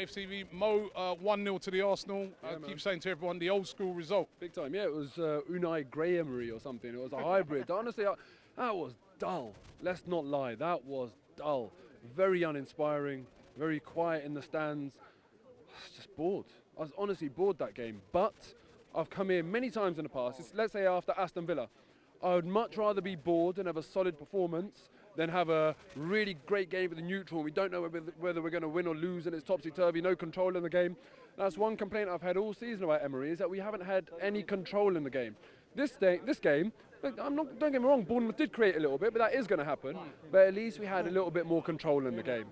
AFTV. Mo, 1-0 to the Arsenal. I keep saying to everyone, the old school result. Big time, yeah. It was Unai Graham-ery or something. It was a hybrid. Honestly, that was dull. Let's not lie. That was dull. Very uninspiring. Very quiet in the stands. I was just bored. I was honestly bored that game. But I've come here many times in the past. Let's say after Aston Villa. I would much rather be bored and have a solid performance than have a really great game for the neutral. We don't know whether we're going to win or lose, and it's topsy-turvy, no control in the game. That's one complaint I've had all season about Emery, is that we haven't had any control in the game. This game, look, don't get me wrong, Bournemouth did create a little bit, but that is going to happen. But at least we had a little bit more control in the game.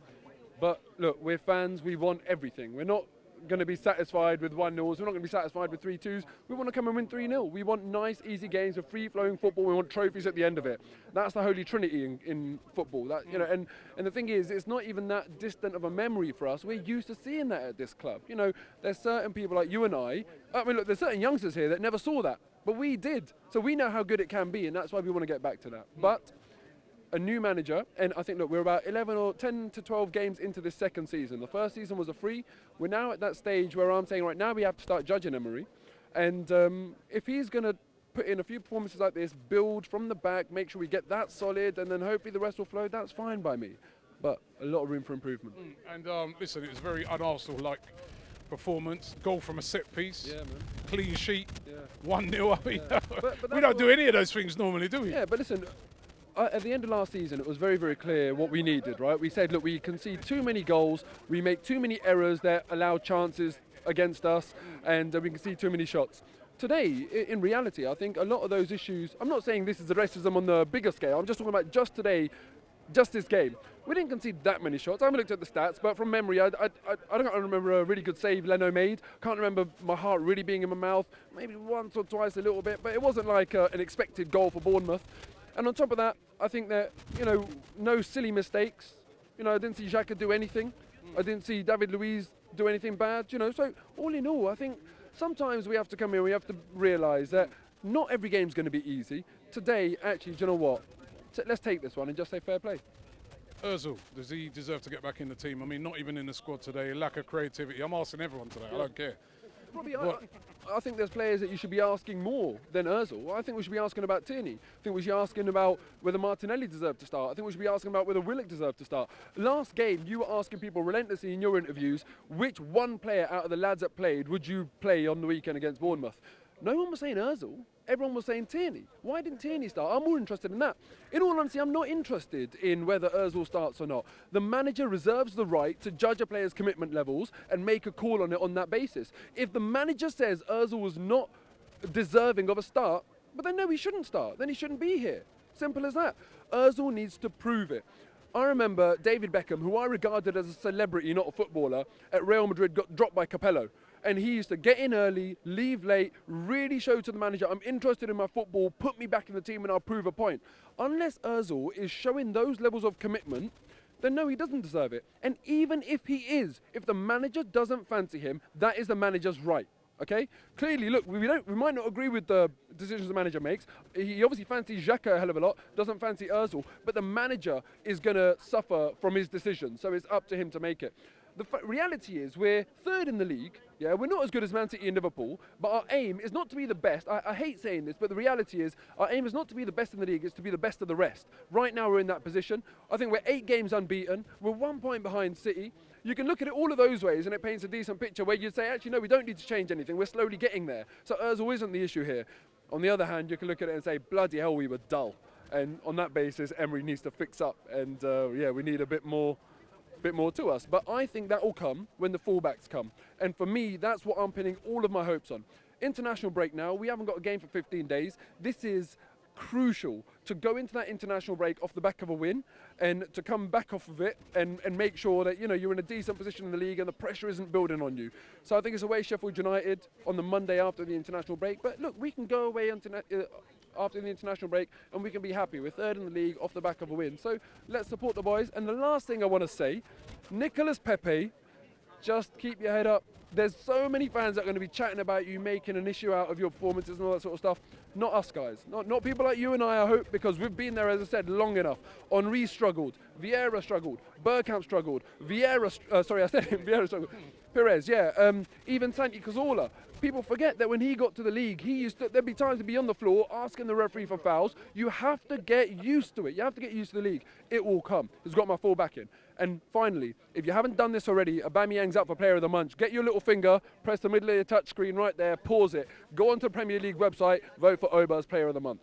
But look, we're fans, we want everything. We're not going to be satisfied with 1-0s, we're not going to be satisfied with 3-2s. We want to come and win 3-0. We want nice, easy games with free-flowing football. We want trophies at the end of it. That's the holy trinity in football. That, you know, and the thing is, it's not even that distant of a memory for us. We're used to seeing that at this club. You know, there's certain people like you and I mean, look, there's certain youngsters here that never saw that, but we did. So we know how good it can be, and that's why we want to get back to that. But a new manager, and I think, look, we're about 11 or 10 to 12 games into this second season. The first season was a free. We're now at that stage where I'm saying, right now we have to start judging Emery. And if he's going to put in a few performances like this, build from the back, make sure we get that solid, and then hopefully the rest will flow, that's fine by me. But a lot of room for improvement. And listen, it was a very un-Arsenal-like performance. Goal from a set piece. Yeah, man. Clean sheet. Yeah. 1-0 up. Yeah. But we don't do any of those things normally, do we? Yeah, but listen, at the end of last season, it was very, very clear what we needed, right? We said, look, we concede too many goals, we make too many errors that allow chances against us, and we concede too many shots. Today, in reality, I think a lot of those issues, I'm not saying this is the racism on the bigger scale, I'm just talking about just today, just this game. We didn't concede that many shots. I haven't looked at the stats, but from memory, I don't remember a really good save Leno made. Can't remember my heart really being in my mouth. Maybe once or twice a little bit, but it wasn't like an expected goal for Bournemouth. And on top of that, I think that, you know, no silly mistakes. You know, I didn't see Xhaka do anything. I didn't see David Luiz do anything bad, you know. So all in all, I think sometimes we have to come here, we have to realise that not every game's going to be easy. Today, actually, do you know what? Let's take this one and just say fair play. Ozil, does he deserve to get back in the team? I mean, not even in the squad today, lack of creativity. I'm asking everyone today, I don't care. Probably, I think there's players that you should be asking more than Ozil. I think we should be asking about Tierney. I think we should be asking about whether Martinelli deserved to start. I think we should be asking about whether Willock deserved to start. Last game, you were asking people relentlessly in your interviews, which one player out of the lads that played would you play on the weekend against Bournemouth? No one was saying Ozil. Everyone was saying Tierney. Why didn't Tierney start? I'm more interested in that. In all honesty, I'm not interested in whether Ozil starts or not. The manager reserves the right to judge a player's commitment levels and make a call on it on that basis. If the manager says Ozil was not deserving of a start, but then no, he shouldn't start. Then he shouldn't be here. Simple as that. Ozil needs to prove it. I remember David Beckham, who I regarded as a celebrity, not a footballer, at Real Madrid got dropped by Capello. And he used to get in early, leave late, really show to the manager, I'm interested in my football, put me back in the team and I'll prove a point. Unless Ozil is showing those levels of commitment, then no, he doesn't deserve it. And even if he is, if the manager doesn't fancy him, that is the manager's right. Okay? Clearly, look, we might not agree with the decisions the manager makes. He obviously fancies Xhaka a hell of a lot, doesn't fancy Ozil, but the manager is going to suffer from his decision, so it's up to him to make it. The reality is we're third in the league. Yeah, we're not as good as Man City and Liverpool, but our aim is not to be the best. I hate saying this, but the reality is our aim is not to be the best in the league, it's to be the best of the rest. Right now we're in that position. I think we're 8 games unbeaten. We're 1 point behind City. You can look at it all of those ways and it paints a decent picture where you'd say, actually, no, we don't need to change anything. We're slowly getting there. So Ozil isn't the issue here. On the other hand, you can look at it and say, bloody hell, we were dull. And on that basis, Emery needs to fix up. And yeah, we need a bit more to us. But I think that will come when the fullbacks come. And for me, that's what I'm pinning all of my hopes on. International break now. We haven't got a game for 15 days. This is crucial to go into that international break off the back of a win and to come back off of it and make sure that, you know, you're in a decent position in the league and the pressure isn't building on you. So I think it's away Sheffield United on the Monday after the international break. But look, we can go away after the international break and we can be happy. We're third in the league off the back of a win. So let's support the boys. And the last thing I want to say, Nicolas Pepe, just keep your head up. There's so many fans that are going to be chatting about you making an issue out of your performances and all that sort of stuff. Not us, guys. Not people like you and I hope, because we've been there, as I said, long enough. Henry struggled. Vieira struggled. Bergkamp struggled. Vieira struggled. Perez, yeah. Even Santi Cazorla. People forget that when he got to the league, there'd be times to be on the floor asking the referee for fouls. You have to get used to it. You have to get used to the league. It will come. He's got my full backing. And finally, if you haven't done this already, Aubameyang's up for Player of the Month. Get your little finger, press the middle of your touch screen right there, pause it, go onto the Premier League website, vote for Oba as Player of the Month.